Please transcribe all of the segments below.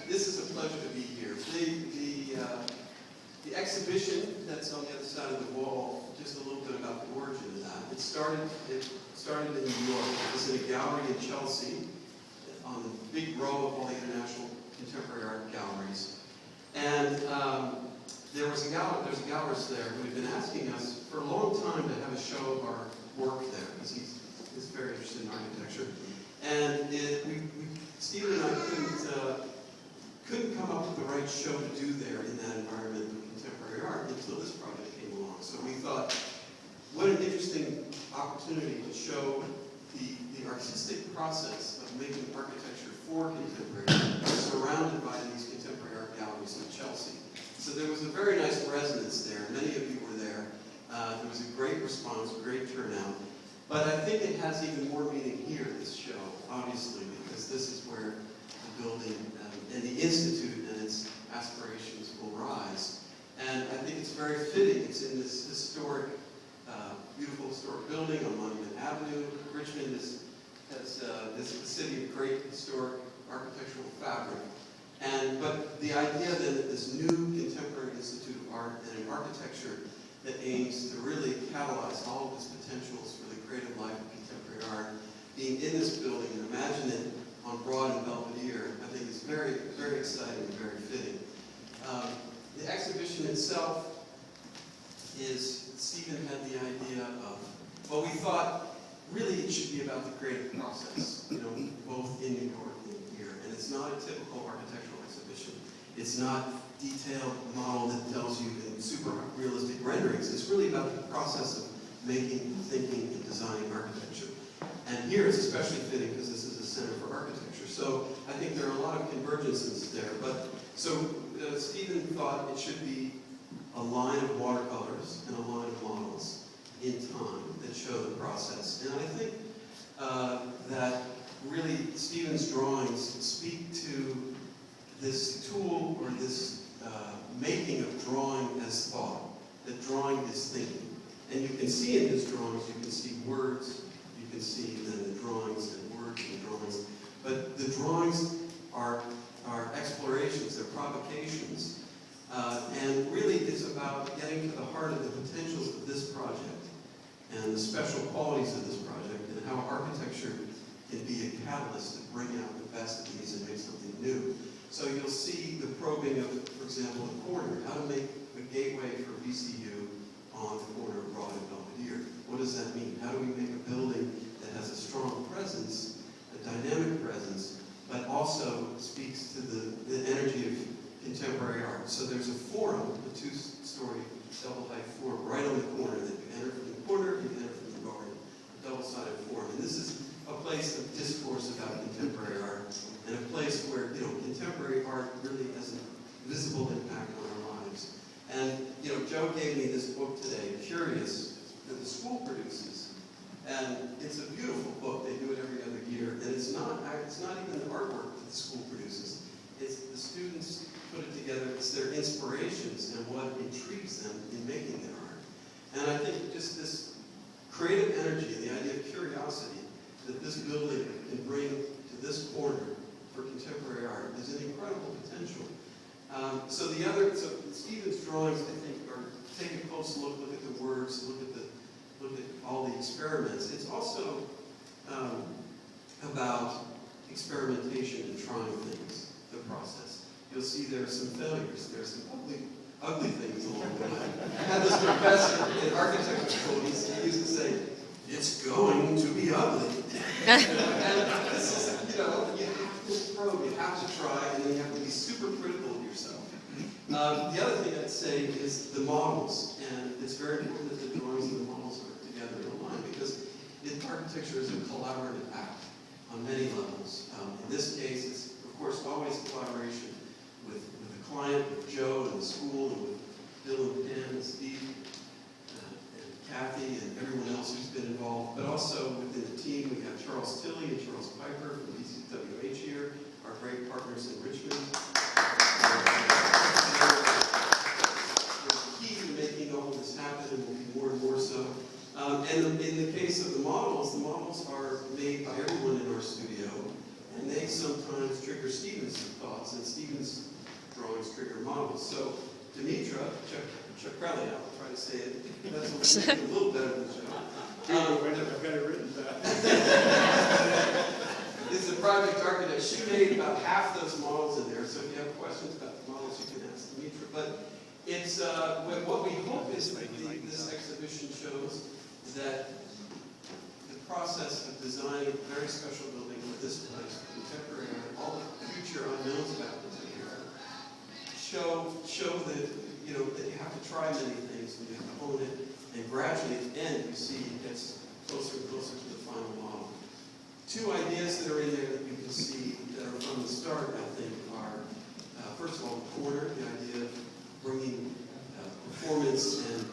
This is a pleasure to be here. The exhibition that's on the other side of the wall, just a little bit about the origin of that. It started in New York. It was in a gallery in Chelsea, on the big row of all the international contemporary art galleries. And there's a gallerist there who had been asking us for a long time to have a show of our work there, because he's very interested in architecture. And Stephen and I couldn't come up with the right show to do there in that environment of contemporary art until this project came along. So we thought, what an interesting opportunity to show the artistic process of making architecture for contemporary art, surrounded by these contemporary art galleries in Chelsea. So there was a very nice resonance there. Many of you were there. There was a great response, a great turnout. But I think it has even more meaning here, this show, obviously, because this is where the building and the Institute and its aspirations will rise. And I think it's very fitting. It's in this historic, beautiful historic building on Monument Avenue. Richmond is a city of great historic architectural fabric. But the idea then that this new contemporary Institute of Art and an architecture that aims to really catalyze all of its potentials for the creative life of contemporary art, being in this building and imagine it on Broad and Belvedere, I think is very, very exciting and very fitting. The exhibition itself is, Stephen had the idea of, well, we thought really it should be about the creative process, both in New York and here. And it's not a typical architectural exhibition. It's not detailed model that tells you in super realistic renderings. It's really about the process of making, thinking, and designing architecture. And here it's especially fitting because this is a center for architecture. So I think there are a lot of convergences there. Stephen thought it should be a line of watercolors and a line of models in time that show the process. And I think that really Stephen's drawings speak to this tool or this making of drawing as thought, that drawing is thinking. And you can see in his drawings, you can see words, you can see then the drawings and words and drawings. But the drawings are explorations, they're provocations. And really it's about getting to the heart of the potentials of this project and the special qualities of this project and how architecture can be a catalyst to bring out the best of these and make something new. So you'll see the probing of, for example, the corner, how to make a gateway for VCU on the corner of Broad and Belvedere. What does that mean? How do we make a building that has a strong presence, a dynamic presence, but also speaks to the energy of contemporary art? So there's a forum, a two-story double-height forum right on the corner that you enter from the corner, you enter from the garden, a double-sided forum. And this is a place of discourse about contemporary art and a place where, contemporary art really has a visible impact on our lives. And, Joe gave me this book today, Curious, that the school produces. And it's a beautiful book. They do it every other year. And it's not even the artwork that the school produces. It's the students put it together. It's their inspirations and what intrigues them in making their art. And I think just this creative energy, the idea of curiosity that this building can bring to this corner for contemporary art is an incredible potential. So Stephen's drawings, I think, take a close look at the words, look at all the experiments. It's also about experimentation and trying things, the process. You'll see there are some failures, there are some ugly things along the way. I had this professor in architecture school, he used to say, "It's going to be ugly." And this is, you have to probe, you have to try, and then you have to be super critical of yourself. The other thing I'd say is the models, and it's very important that the drawings and the models are together in a line because architecture is a collaborative act on many levels. In this case, it's of course always collaboration with the client, with Joe and the school, and with Bill and Pam and Steve and Kathy and everyone else who's been involved. But also within the team, we have Charles Tilley and Charles Piper from VCUarts here, our great partners in Richmond. They're key to making all of this happen and will be more and more so. And in the case of the models are made by everyone in our studio, and they sometimes trigger Stephen's thoughts, and Stephen's drawings trigger models. So Demetra, check Crowley out, I'll try to say it. That's a little better than Joe. I've got it written down. Is the project architect. She made about half those models in there, so if you have questions about the models, you can ask Demetra. But it's what we hope is that this exhibition shows that the process of designing a very special building with this place, contemporary art, all the future unknowns about contemporary art, show that that you have to try many things and you have to hone it, and gradually at the end you see it gets closer and closer to the final model. Two ideas that are in there that you can see that are from the start, I think, are first of all the corner, the idea of bringing performance and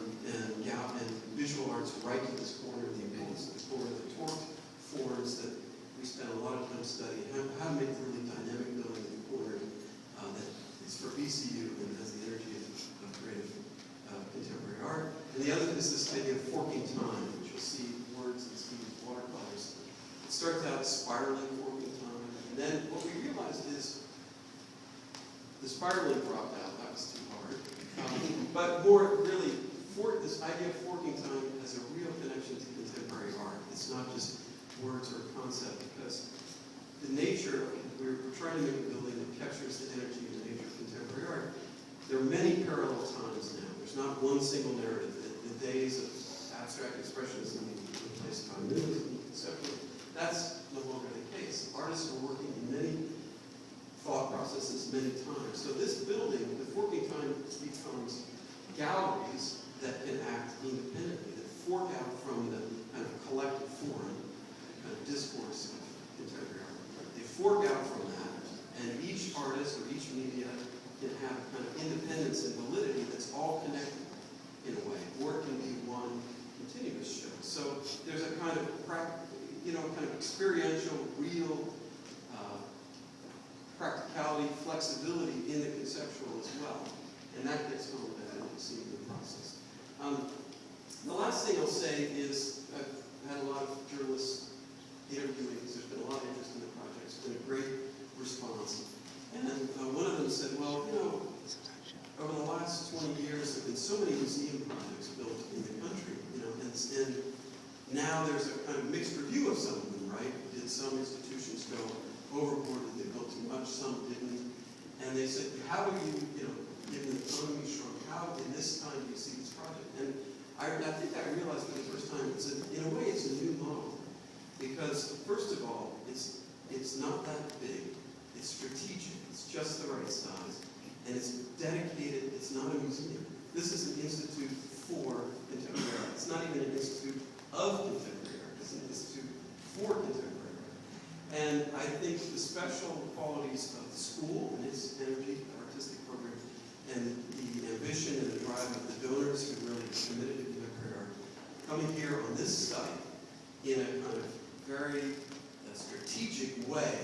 visual arts right to this corner, the importance of the corner, the torqued forms that we spend a lot of time studying, how to make a really dynamic building in the corner that is for VCU and has the energy of creative contemporary art. And the other is this idea of forking time, which you'll see words in Stephen's watercolors. It starts out spiraling, forking time, and then what we realized is the spiraling dropped out, that was too hard. But more really, this idea of forking time has a real connection to contemporary art. It's not just words or a concept, because the nature, we're trying to make a building that captures the energy and the nature of contemporary art. There are many parallel times now. There's not one single narrative. The days of abstract expressionism replaced by minimalism, conceptualism, that's no longer the case. Artists are working in many thought processes many times. So this building, the forking time, becomes galleries that can act independently, that fork out from the kind of collective forum, kind of discourse of contemporary art. They fork out from that, and each artist or each media can have kind of independence and validity that's all connected in a way, or it can be one continuous show. So there's a kind of kind of experiential, real practicality, flexibility in the conceptual as well, and that gets home that you see in the process. The last thing I'll say is I've had a lot of journalists interviewing because there's been a lot of interest in the project. It's been a great response. And then one of them said, well, over the last 20 years, there have been so many museum projects built in the country, and now there's a kind of mixed review of some of them, right? Did some institutions go overboard? Did they build too much? Some didn't. And they said, how do you, given the economy shrunk, how in this time do you see this project? And I think I realized for the first time, in a way, it's a new model. Because, first of all, it's not that big. It's strategic. It's just the right size. And it's dedicated. It's not a museum. This is an institute for contemporary art. It's not even an institute of contemporary art. It's an institute for contemporary art. And I think the special qualities of the school and its energy, artistic program, and the ambition and the drive of the donors who really committed to contemporary art, coming here on this site in a kind of very strategic way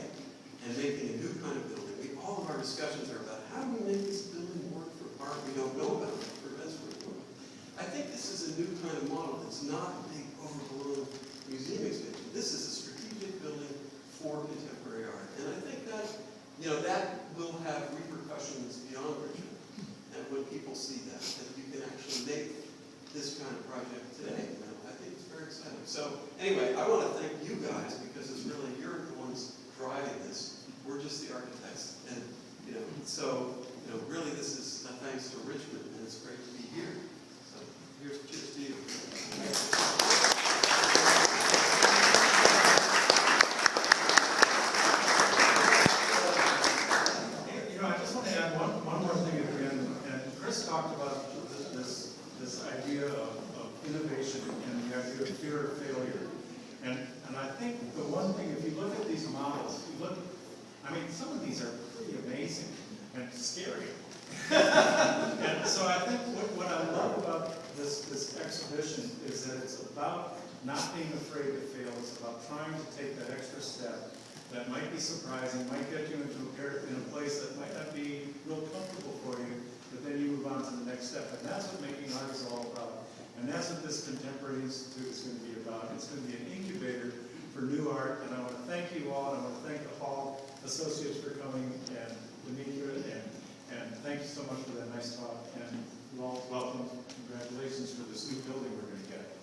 and making a new kind of building. All of our discussions are about how do we make this building work for art we don't know about, for events we don't know about. I think this is a new kind of model. It's not a big overblown museum expansion. This is a strategic building for contemporary art. And I think that, that will have repercussions beyond Richmond. And when people see that you can actually make this kind of project today, I think it's very exciting. So anyway, I want to thank you guys because it's really, you're the ones driving this. We're just the architects. And, really this is a thanks to Richmond, and it's great to be here. So here's cheers to you. I just want to add one more thing at the end. And Chris talked about this idea of innovation and the idea of fear of failure. And I think the one thing, if you look at these models, some of these are pretty amazing and scary. And so I think what I love about this exhibition is that it's about not being afraid to fail. It's about trying to take that extra step that might be surprising, might get you in a place that might not be real comfortable for you, but then you move on to the next step. And that's what making art is all about. And that's what this Contemporary Institute is going to be about. It's going to be an incubator for new art. And I want to thank you all, and I want to thank the Holl Associates for coming, and Demetra, and thank you so much for that nice talk. And you all welcome. Congratulations for this new building we're going to get.